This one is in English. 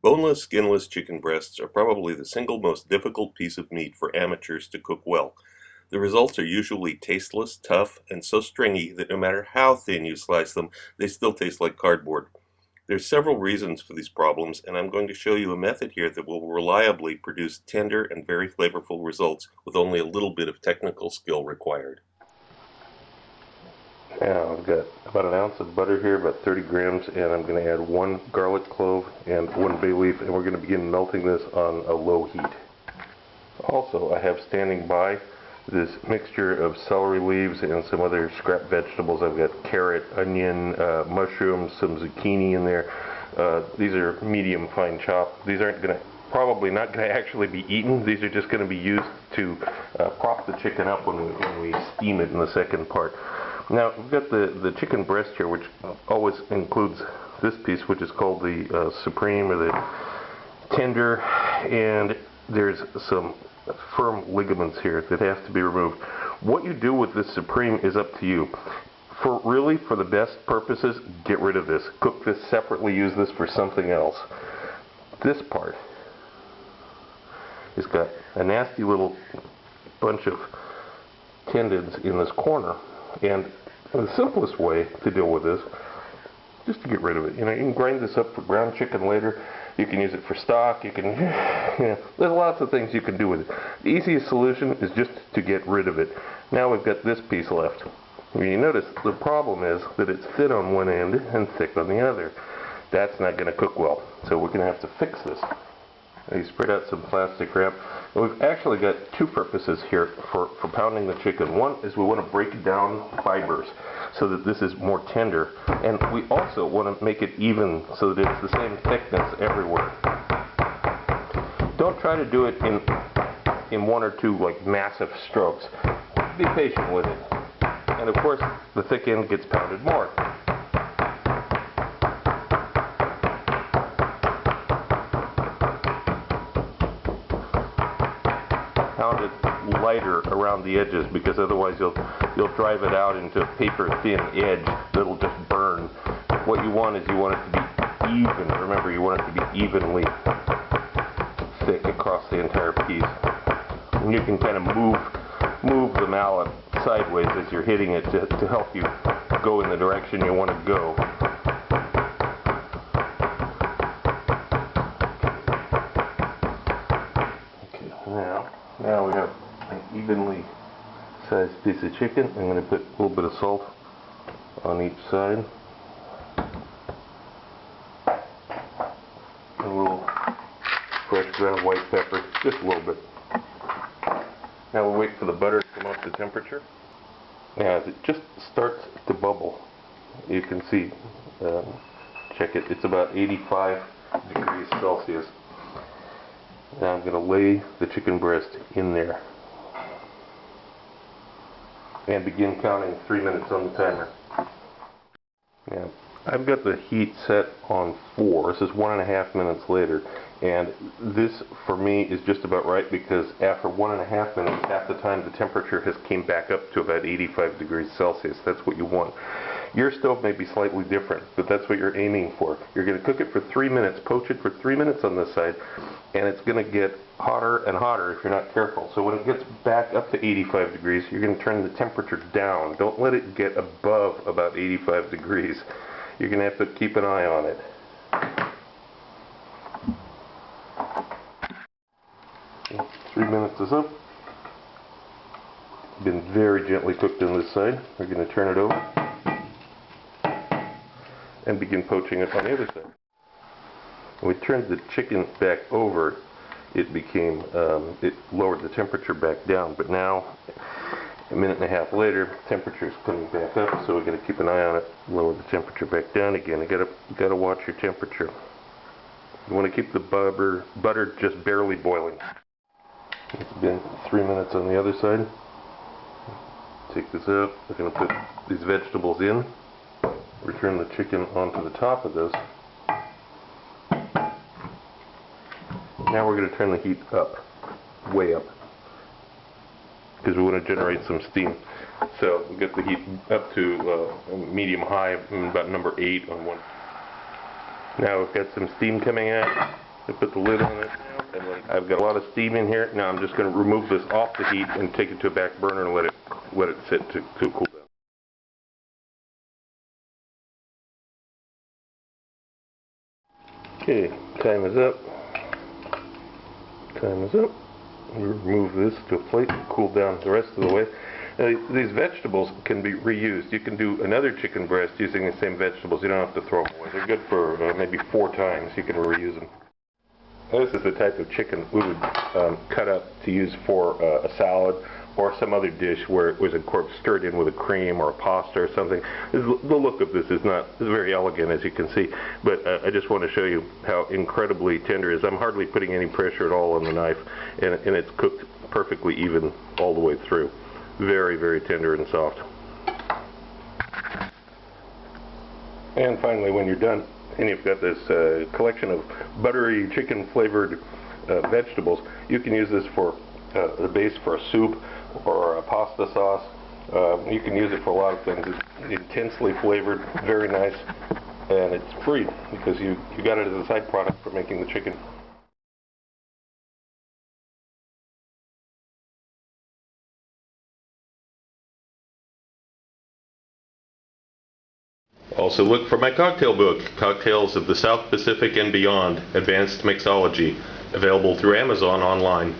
Boneless, skinless chicken breasts are probably the single most difficult piece of meat for amateurs to cook well. The results are usually tasteless, tough, and so stringy that no matter how thin you slice them, they still taste like cardboard. There's several reasons for these problems, and I'm going to show you a method here that will reliably produce tender and very flavorful results with only a little bit of technical skill required. Now I've got about an ounce of butter here, about 30 grams, and I'm going to add one garlic clove and one bay leaf, and we're going to begin melting this on a low heat. Also, I have standing by this mixture of celery leaves and some other scrap vegetables. I've got carrot, onion, mushrooms, some zucchini in there. These are medium fine chopped. These aren't going to probably not going to actually be eaten. These are just going to be used to prop the chicken up when we steam it in the second part. Now, we've got the chicken breast here, which always includes this piece, which is called the supreme or the tender, and there's some firm ligaments here that have to be removed. What you do with this supreme is up to you. For the best purposes, get rid of this. Cook this separately, use this for something else. This part has got a nasty little bunch of tendons in this corner. And the simplest way to deal with this, just to get rid of it. You can grind this up for ground chicken later. You can use it for stock. You can, there's lots of things you can do with it. The easiest solution is just to get rid of it. Now we've got this piece left. You notice the problem is that it's thin on one end and thick on the other. That's not going to cook well. So we're going to have to fix this. You spread out some plastic wrap. And we've actually got two purposes here for pounding the chicken. One is we want to break down fibers so that this is more tender. And we also want to make it even so that it's the same thickness everywhere. Don't try to do it in one or two like massive strokes. Be patient with it. And of course, the thick end gets pounded more. Pound it lighter around the edges, because otherwise you'll drive it out into a paper thin edge that'll just burn. What you want is you want it to be even. Remember, you want it to be evenly thick across the entire piece. And you can kind of move the mallet sideways as you're hitting it to help you go in the direction you want to go. Now we have an evenly sized piece of chicken. I'm going to put a little bit of salt on each side. A little fresh ground white pepper, just a little bit. Now we'll wait for the butter to come up to temperature. Now as it just starts to bubble, you can see, check it, it's about 85 degrees Celsius. Now I'm going to lay the chicken breast in there and begin counting 3 minutes on the timer. Now I've got the heat set on 4. This is 1.5 minutes later, and this for me is just about right, because after 1.5 minutes, half the time the temperature has came back up to about 85 degrees Celsius. That's what you want. Your stove may be slightly different, but that's what you're aiming for. You're going to cook it for 3 minutes, poach it for 3 minutes on this side, and it's going to get hotter and hotter if you're not careful. So when it gets back up to 85 degrees, you're going to turn the temperature down. Don't let it get above about 85 degrees. You're going to have to keep an eye on it. Okay, 3 minutes is up. Been very gently cooked on this side. We're going to turn it over and begin poaching it on the other side. When we turned the chicken back over, it lowered the temperature back down. But now, a minute and a half later, temperature is coming back up, so we're going to keep an eye on it, lower the temperature back down again. You got to watch your temperature. You want to keep the butter just barely boiling. It's been 3 minutes on the other side. Take this out. We're going to put these vegetables in. Return the chicken onto the top of this. Now we're going to turn the heat up, way up, because we want to generate some steam. So we get the heat up to medium high, about number 8 on one. Now we've got some steam coming out. I put the lid on it. I've got a lot of steam in here. Now I'm just going to remove this off the heat and take it to a back burner and let it sit to cool down. Okay, time is up. Time is up. You remove this to a plate and cool down the rest of the way. These vegetables can be reused. You can do another chicken breast using the same vegetables. You don't have to throw them away. They're good for maybe 4 times. You can reuse them. This is the type of chicken we would cut up to use for a salad or some other dish where it was, of course, stirred in with a cream or a pasta or something. The look of this is not very elegant, as you can see, but I just want to show you how incredibly tender it is. I'm hardly putting any pressure at all on the knife, and it's cooked perfectly even all the way through. Very, very tender and soft. And finally, when you're done, and you've got this collection of buttery chicken flavored vegetables, you can use this for the base for a soup or a pasta sauce. You can use it for a lot of things. It's intensely flavored, very nice, and it's free because you got it as a side product for making the chicken. Also look for my cocktail book, Cocktails of the South Pacific and Beyond, Advanced Mixology, available through Amazon online.